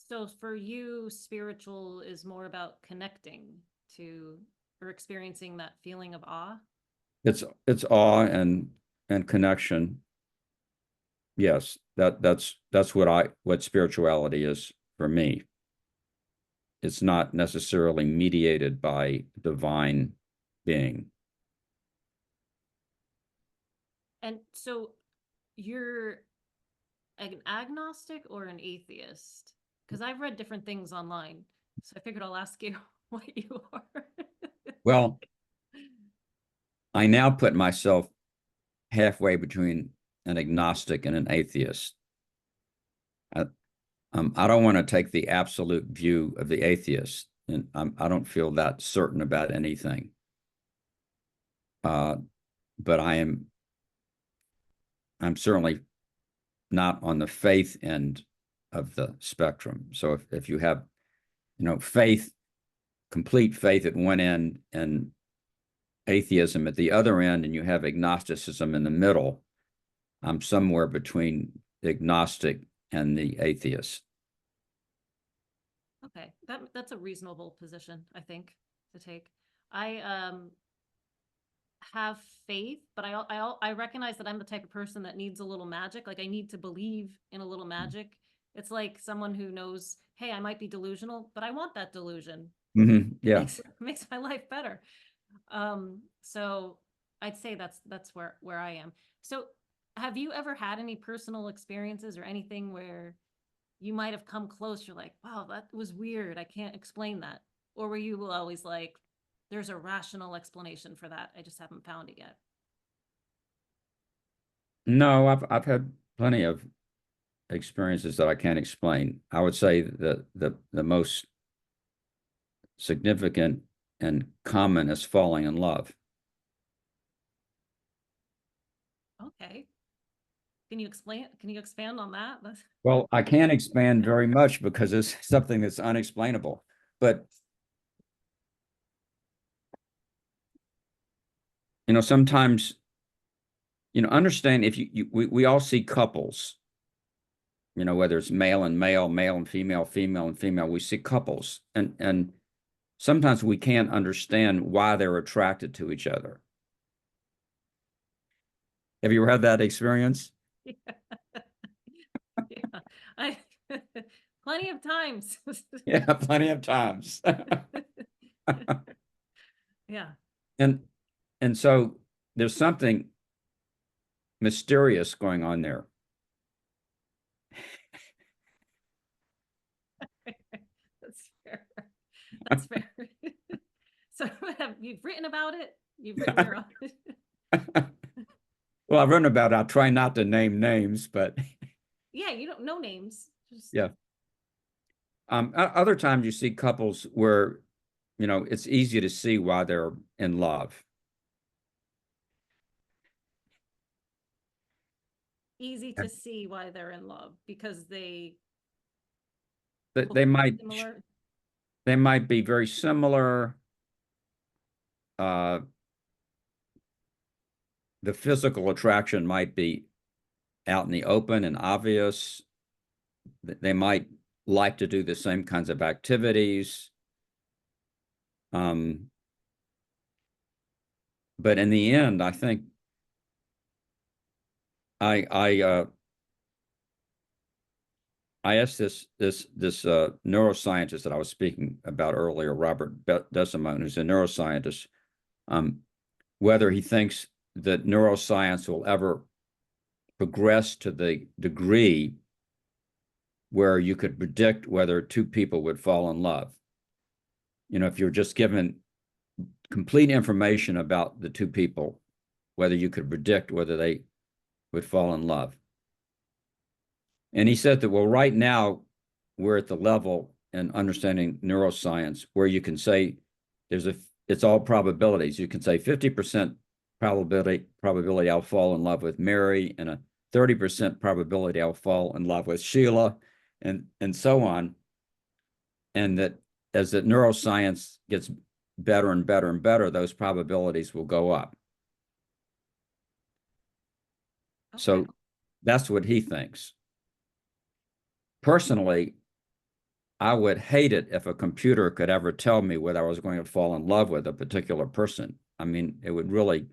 So for you, spiritual is more about connecting to or experiencing that feeling of awe. It's awe and connection. Yes, that's what spirituality is for me. It's not necessarily mediated by divine being. And so you're an agnostic or an atheist? Because I've read different things online. So I figured I'll ask you what you are. Well, I now put myself halfway between an agnostic and an atheist. I, I don't want to take the absolute view of the atheist, and I don't feel that certain about anything. Uh, but I'm certainly not on the faith end of the spectrum. So if you have, faith, complete faith at one end and atheism at the other end, and you have agnosticism in the middle, I'm somewhere between the agnostic and the atheist. Okay, that's a reasonable position, I think, to take. I have faith, but I recognize that I'm the type of person that needs a little magic. Like I need to believe in a little magic. It's like someone who knows, hey, I might be delusional, but I want that delusion. It Yeah. makes my life better. So I'd say that's where I am. So have you ever had any personal experiences or anything where you might have come close? You're like, wow, that was weird. I can't explain that. Or were you always like, there's a rational explanation for that. I just haven't found it yet. No, I've had plenty of experiences that I can't explain. I would say that the most significant and common is falling in love. Okay. Can you expand on that? Well, I can't expand very much because it's something that's unexplainable. But sometimes, understand if we all see couples, whether it's male and male, male and female, female and female, we see couples. And sometimes we can't understand why they're attracted to each other. Have you ever had that experience? Yeah. Yeah. I plenty of times. Yeah, plenty of times. Yeah. And and so there's something mysterious going on there. That's fair. That's fair. So have you've written about it? You've written your own. Well, I've written about it. I'll try not to name names, but Yeah, you don't know names. Just yeah. Other times you see couples where, it's easy to see why they're in love. easy to see why they're in love because they They, look they might similar. they might be very similar. Uh, the physical attraction might be out in the open and obvious. They might like to do the same kinds of activities. Um, but in the end, I think I I asked this neuroscientist that I was speaking about earlier, Robert Desimone, who's a neuroscientist, um, whether he thinks that neuroscience will ever progress to the degree where you could predict whether two people would fall in love. If you're just given complete information about the two people, whether you could predict whether they would fall in love. And he said that, well, right now we're at the level in understanding neuroscience where you can say it's all probabilities. You can say 50% probability I'll fall in love with Mary and a 30% probability I'll fall in love with Sheila and so on. And that as the neuroscience gets better and better and better, those probabilities will go up. Okay. So that's what he thinks. Personally, I would hate it if a computer could ever tell me whether I was going to fall in love with a particular person. I mean, it would really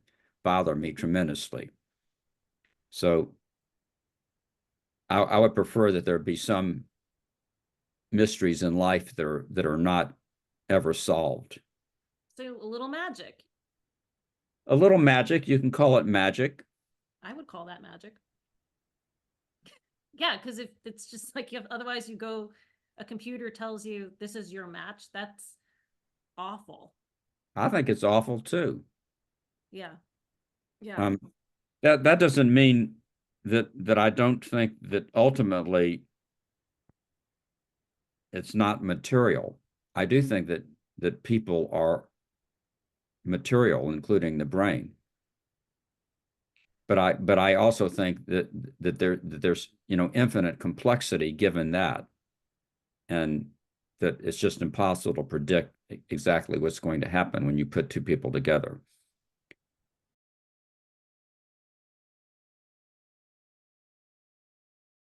bother me tremendously. So I would prefer that there be some mysteries in life that are not ever solved. So a little magic. A little magic, you can call it magic. I would call that magic. Yeah, because if it's just like otherwise you go, a computer tells you this is your match, that's awful. I think it's awful too. Yeah. Yeah. Um, that doesn't mean that I don't think that ultimately it's not material. I do think that people are material, including the brain. But I also think that there's infinite complexity given that, and that it's just impossible to predict exactly what's going to happen when you put two people together.